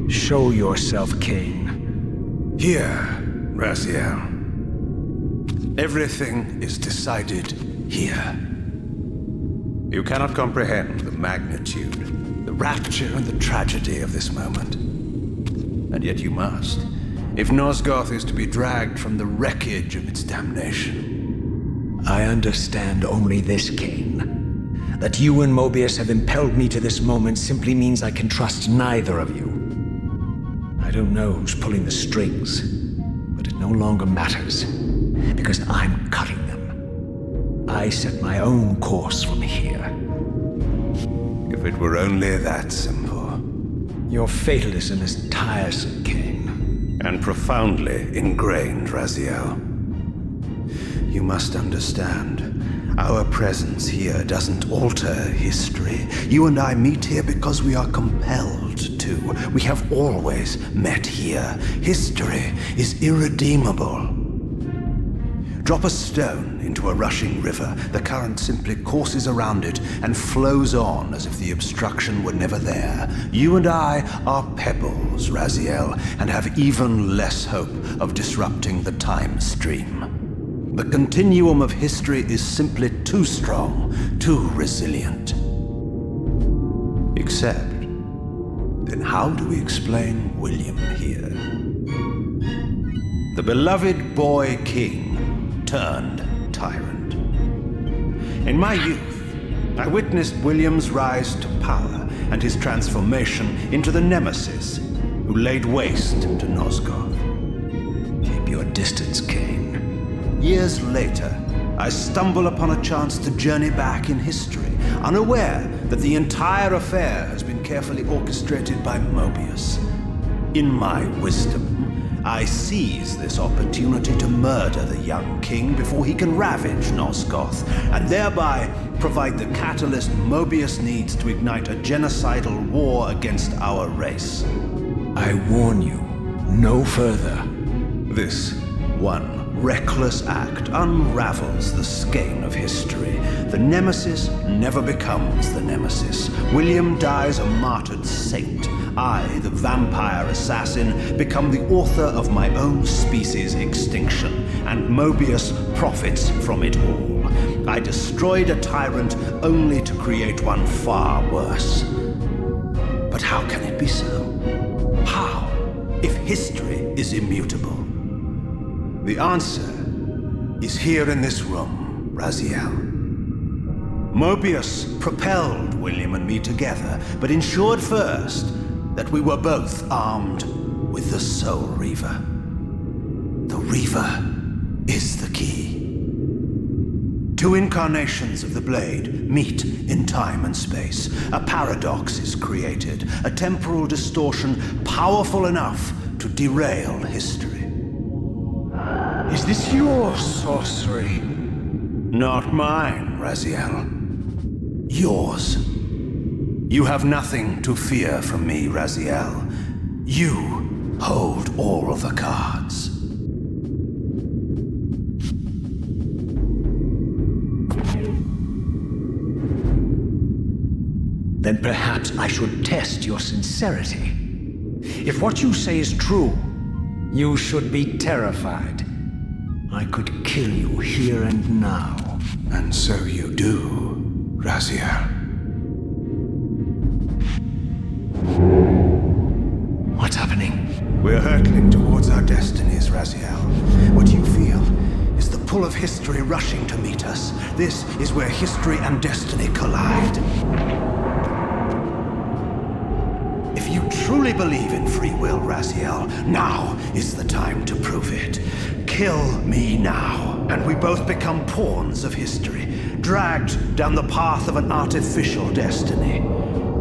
Show yourself, Kain. Here, Raziel. Everything is decided here. You cannot comprehend the magnitude, the rapture and the tragedy of this moment. And yet you must, if Nosgoth is to be dragged from the wreckage of its damnation. I understand only this, Kain. That you and Mobius have impelled me to this moment simply means I can trust neither of you. I don't know who's pulling the strings, but it no longer matters, because I'm cutting them. I set my own course from here. If it were only that simple. Your fatalism is tiresome, Kain. And profoundly ingrained, Raziel. You must understand, our presence here doesn't alter history. You and I meet here because we are compelled to. We have always met here. History is irredeemable. Drop a stone into a rushing river, the current simply courses around it and flows on as if the obstruction were never there. You and I are pebbles, Raziel, and have even less hope of disrupting the time stream. The continuum of history is simply too strong, too resilient. Except, then how do we explain William here? The beloved boy king turned tyrant. In my youth, I witnessed William's rise to power and his transformation into the nemesis who laid waste to Nosgoth. Keep your distance, Kain. Years later, I stumble upon a chance to journey back in history, unaware that the entire affair has been carefully orchestrated by Mobius. In my wisdom, I seize this opportunity to murder the young king before he can ravage Nosgoth, and thereby provide the catalyst Mobius needs to ignite a genocidal war against our race. I warn you, no further. This one reckless act unravels the skein of history. The nemesis never becomes the nemesis. William dies a martyred saint. I, the vampire assassin, become the author of my own species' extinction, and Mobius profits from it all. I destroyed a tyrant only to create one far worse. But how can it be so? How, if history is immutable? The answer is here in this room, Raziel. Mobius propelled William and me together, but ensured first that we were both armed with the Soul Reaver. The Reaver is the key. Two incarnations of the blade meet in time and space. A paradox is created, a temporal distortion powerful enough to derail history. Is this your sorcery? Not mine, Raziel. Yours. You have nothing to fear from me, Raziel. You hold all the cards. Then perhaps I should test your sincerity. If what you say is true, you should be terrified. I could kill you here and now. And so you do, Raziel. What's happening? We're hurtling towards our destinies, Raziel. What you feel is the pull of history rushing to meet us. This is where history and destiny collide. If you truly believe in free will, Raziel, now is the time to prove it. Kill me now, and we both become pawns of history, dragged down the path of an artificial destiny.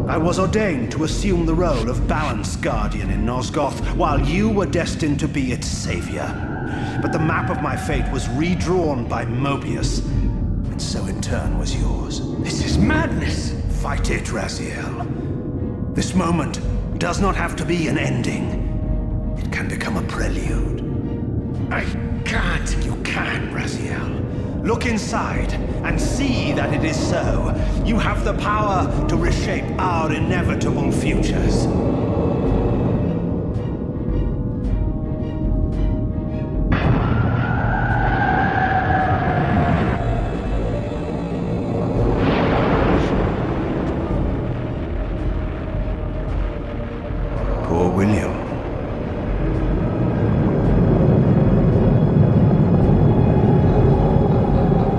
I was ordained to assume the role of balance guardian in Nosgoth, while you were destined to be its savior. But the map of my fate was redrawn by Mobius, and return was yours. This is madness! Fight it, Raziel. This moment does not have to be an ending. It can become a prelude. I can't. You can, Raziel. Look inside and see that it is so. You have the power to reshape our inevitable futures. Poor William.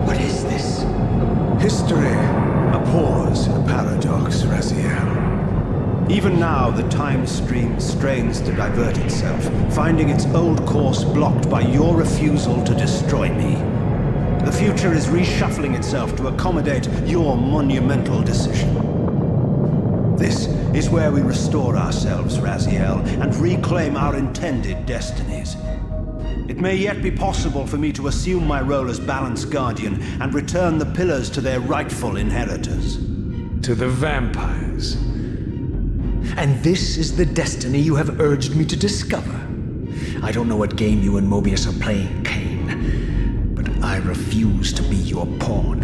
What is this? History abhors a paradox, Raziel. Even now, the time stream strains to divert itself, finding its old course blocked by your refusal to destroy me. The future is reshuffling itself to accommodate your monumental decision. This is where we restore ourselves, Raziel, and reclaim our intended destinies. It may yet be possible for me to assume my role as Balance Guardian and return the pillars to their rightful inheritors. To the vampires. And this is the destiny you have urged me to discover. I don't know what game you and Mobius are playing, Kain, but I refuse to be your pawn.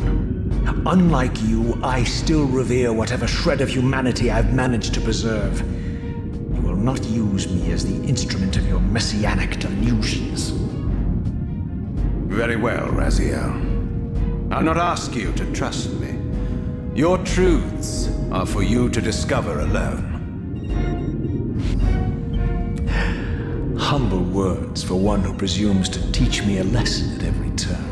Unlike you, I still revere whatever shred of humanity I've managed to preserve. You will not use me as the instrument of your messianic delusions. Very well, Raziel. I'll not ask you to trust me. Your truths are for you to discover alone. Humble words for one who presumes to teach me a lesson at every turn.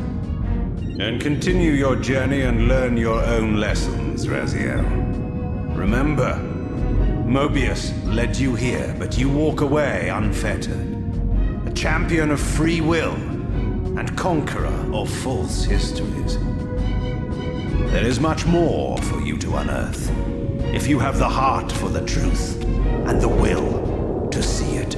And continue your journey and learn your own lessons, Raziel. Remember, Mobius led you here, but you walk away unfettered. A champion of free will and conqueror of false histories. There is much more for you to unearth, if you have the heart for the truth and the will to see it.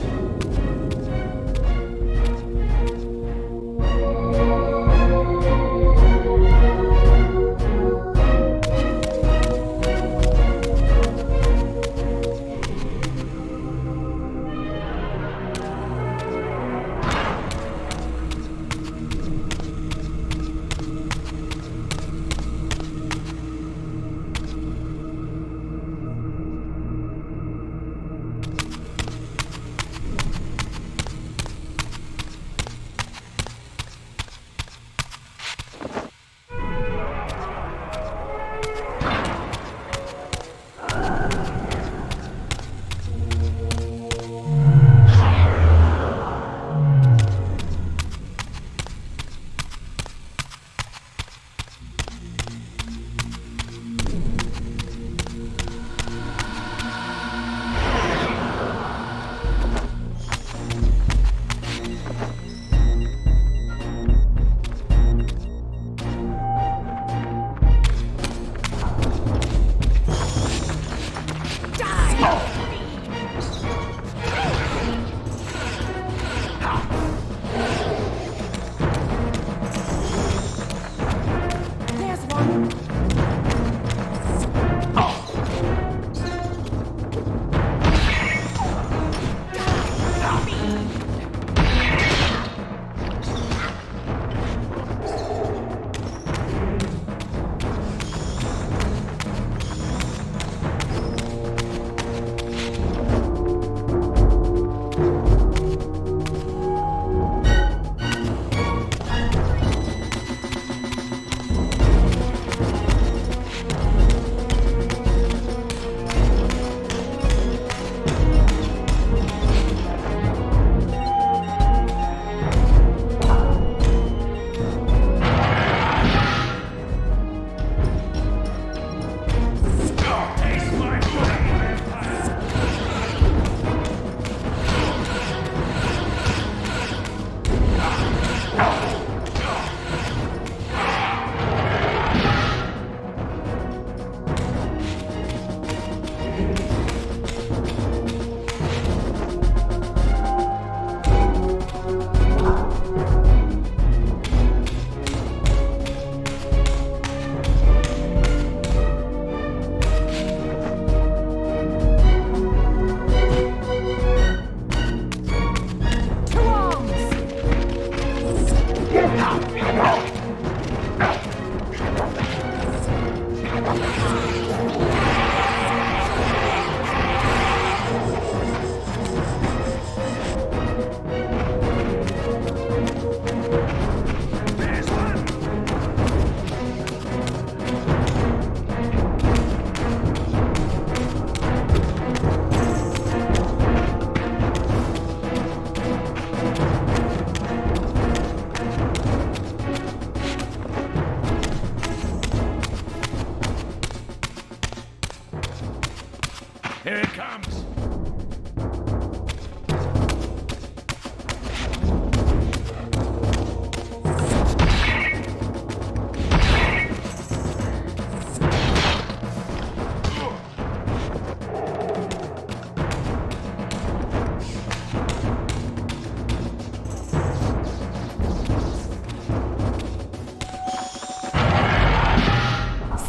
Here it comes!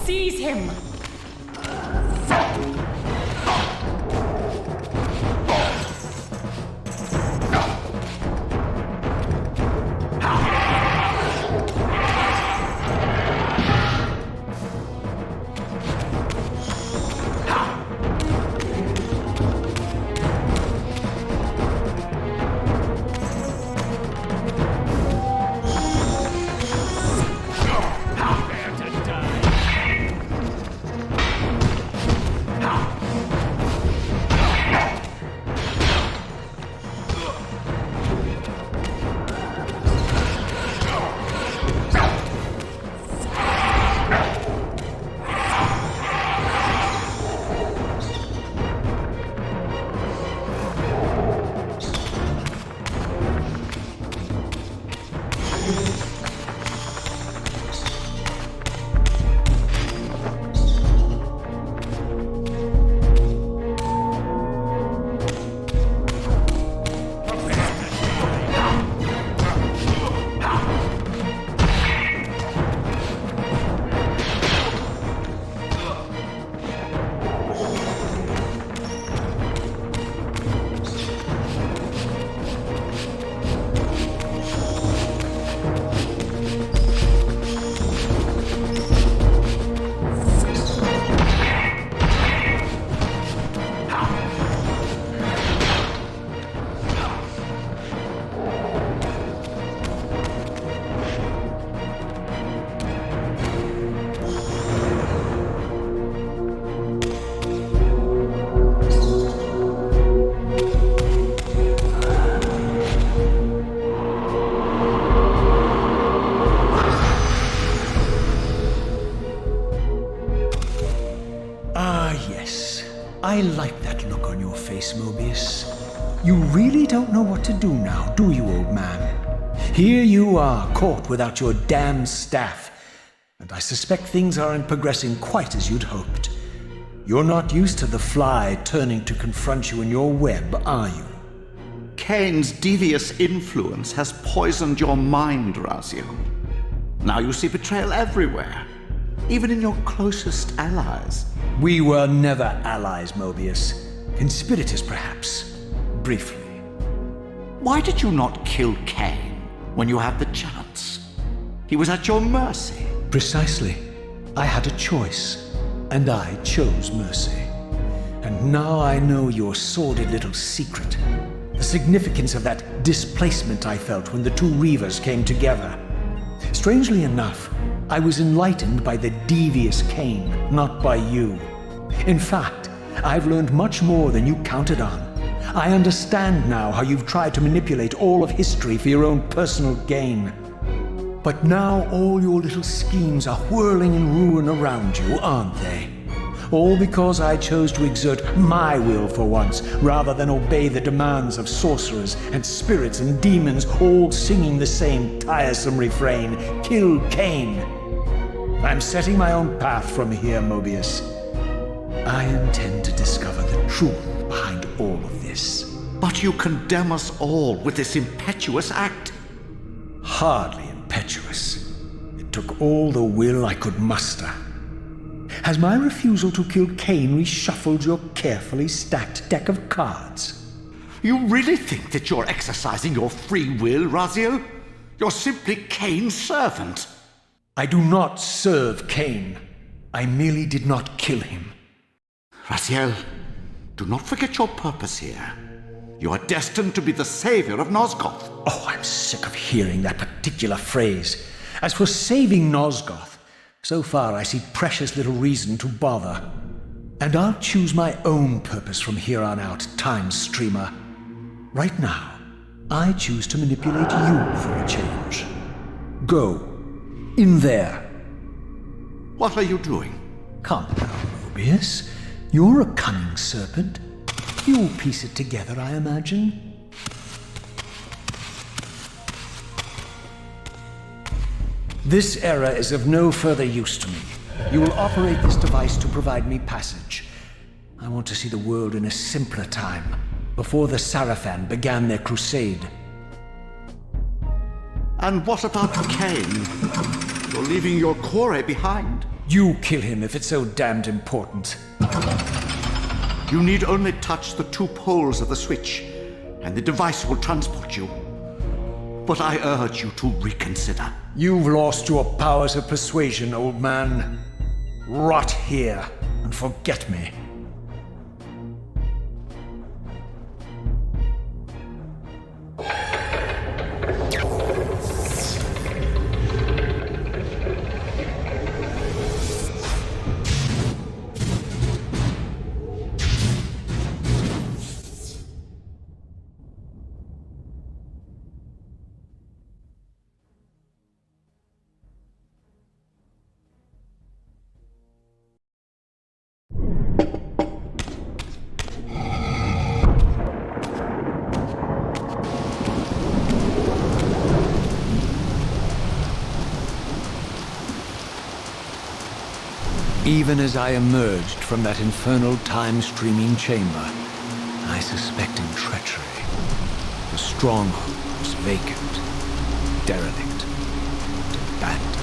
Seize him! I like that look on your face, Mobius. You really don't know what to do now, do you, old man? Here you are, caught without your damned staff. And I suspect things aren't progressing quite as you'd hoped. You're not used to the fly turning to confront you in your web, are you? Kain's devious influence has poisoned your mind, Raziel. Now you see betrayal everywhere, even in your closest allies. We were never allies, Mobius. Conspirators, perhaps. Briefly. Why did you not kill Kain when you had the chance? He was at your mercy. Precisely. I had a choice, and I chose mercy. And now I know your sordid little secret. The significance of that displacement I felt when the two Reavers came together. Strangely enough, I was enlightened by the devious Kain, not by you. In fact, I've learned much more than you counted on. I understand now how you've tried to manipulate all of history for your own personal gain. But now all your little schemes are whirling in ruin around you, aren't they? All because I chose to exert my will for once, rather than obey the demands of sorcerers and spirits and demons, all singing the same tiresome refrain, "Kill Kain." I'm setting my own path from here, Mobius. I intend to discover the truth behind all of this. But you condemn us all with this impetuous act. Hardly impetuous. It took all the will I could muster. Has my refusal to kill Kain reshuffled your carefully stacked deck of cards? You really think that you're exercising your free will, Raziel? You're simply Kain's servant. I do not serve Kain. I merely did not kill him. Raziel, do not forget your purpose here. You are destined to be the savior of Nosgoth. Oh, I'm sick of hearing that particular phrase. As for saving Nosgoth, so far I see precious little reason to bother. And I'll choose my own purpose from here on out, Time Streamer. Right now, I choose to manipulate you for a change. Go. In there. What are you doing? Come now, Mobius. You're a cunning serpent. You'll piece it together, I imagine. This era is of no further use to me. You will operate this device to provide me passage. I want to see the world in a simpler time, before the Sarafan began their crusade. And what about Kain? You're leaving your core behind. You kill him if it's so damned important. You need only touch the 2 poles of the switch, and the device will transport you. But I urge you to reconsider. You've lost your powers of persuasion, old man. Rot here and forget me. Even as I emerged from that infernal time-streaming chamber, I suspected treachery. The stronghold was vacant, derelict, abandoned.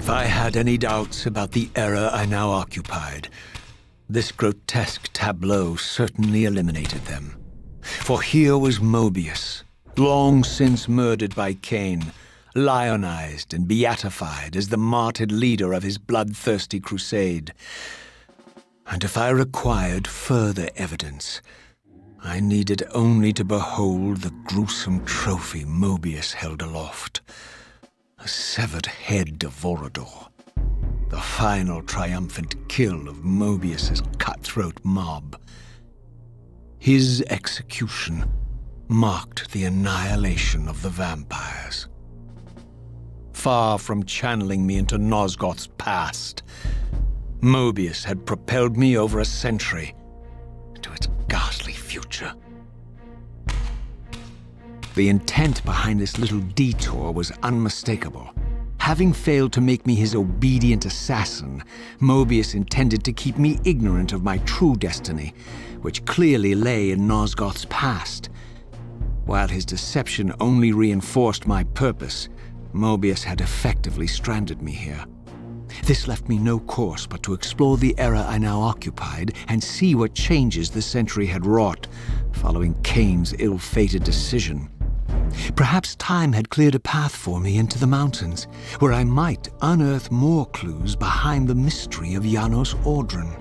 If I had any doubts about the era I now occupied, this grotesque tableau certainly eliminated them. For here was Mobius, long since murdered by Kain, lionized and beatified as the martyred leader of his bloodthirsty crusade. And if I required further evidence, I needed only to behold the gruesome trophy Mobius held aloft. A severed head of Vorador. The final triumphant kill of Mobius's cutthroat mob. His execution marked the annihilation of the vampires. Far from channeling me into Nosgoth's past, Mobius had propelled me over a century to its ghastly future. The intent behind this little detour was unmistakable. Having failed to make me his obedient assassin, Mobius intended to keep me ignorant of my true destiny, which clearly lay in Nosgoth's past. While his deception only reinforced my purpose, Mobius had effectively stranded me here. This left me no course but to explore the era I now occupied and see what changes the century had wrought following Kain's ill-fated decision. Perhaps time had cleared a path for me into the mountains, where I might unearth more clues behind the mystery of Janos Audron.